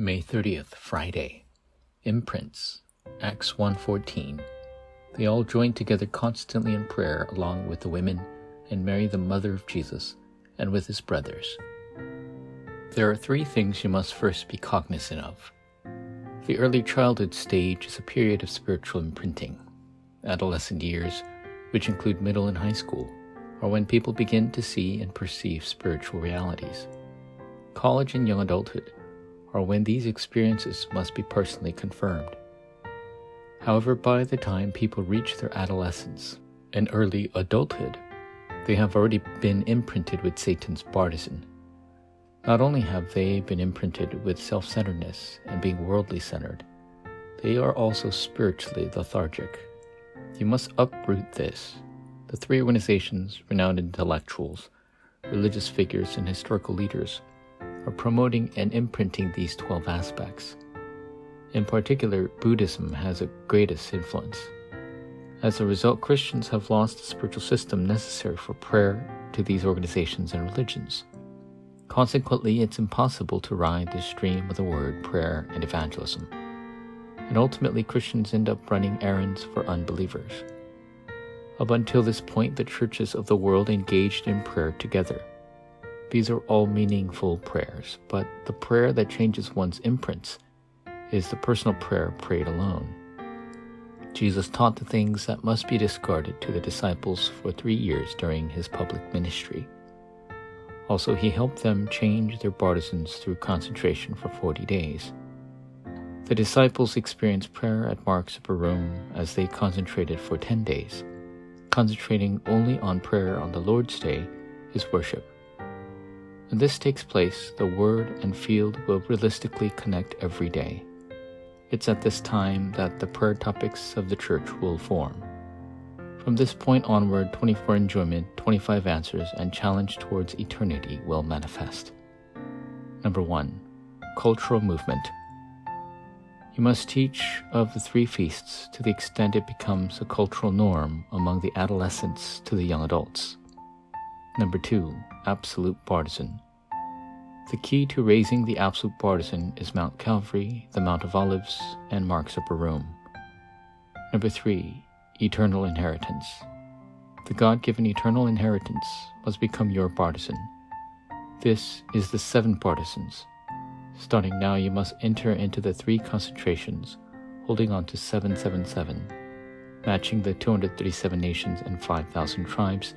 May 30th, Friday. Imprints, Acts 1:14. They all joined together constantly in prayer along with the women and Mary the mother of Jesus and with his brothers. There are three things you must first be cognizant of. The early childhood stage is a period of spiritual imprinting. Adolescent years, which include middle and high school, are when people begin to see and perceive spiritual realities. College and young adulthood are when these experiences must be personally confirmed. However, by the time people reach their adolescence and early adulthood, they have already been imprinted with Satan's partisan. Not only have they been imprinted with self-centeredness and being worldly-centered, they are also spiritually lethargic. You must uproot this. The three organizations, renowned intellectuals, religious figures, and historical leaders are promoting and imprinting these 12 aspects. In particular, Buddhism has the greatest influence. As a result, Christians have lost the spiritual system necessary for prayer to these organizations and religions. Consequently, it's impossible to ride the stream of the word, prayer, and evangelism. And ultimately, Christians end up running errands for unbelievers. Up until this point, the churches of the world engaged in prayer together. These are all meaningful prayers, but the prayer that changes one's imprints is the personal prayer prayed alone. Jesus taught the things that must be discarded to the disciples for 3 years during his public ministry. Also, he helped them change their partisans through concentration for 40 days. The disciples experienced prayer at Mark's upper room as they concentrated for 10 days. Concentrating only on prayer on the Lord's Day is worship. When this takes place, the word and field will realistically connect every day. It's at this time that the prayer topics of the church will form. From this point onward, 24 enjoyment, 25 answers, and challenge towards eternity will manifest. Number 1. Cultural movement. You must teach of the three feasts to the extent it becomes a cultural norm among the adolescents to the young adults. Number 2. Absolute partisan. The key to raising the absolute partisan is Mount Calvary, the Mount of Olives, and Mark's upper room. Number 3. Eternal inheritance. The God-given eternal inheritance must become your partisan. This is the 7 partisans. Starting now, you must enter into the 3 concentrations, holding on to 777. Matching the 237 nations and 5,000 tribes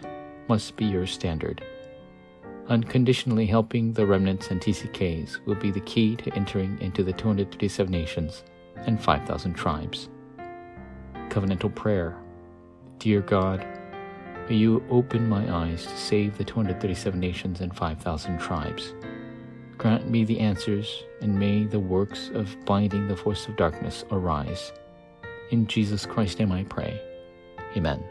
must be your standard. Unconditionally helping the remnants and TCKs will be the key to entering into the 237 nations and 5,000 tribes. Covenantal prayer. Dear God, may you open my eyes to save the 237 nations and 5,000 tribes. Grant me the answers, and may the works of binding the force of darkness arise. In Jesus Christ's name I pray. Amen.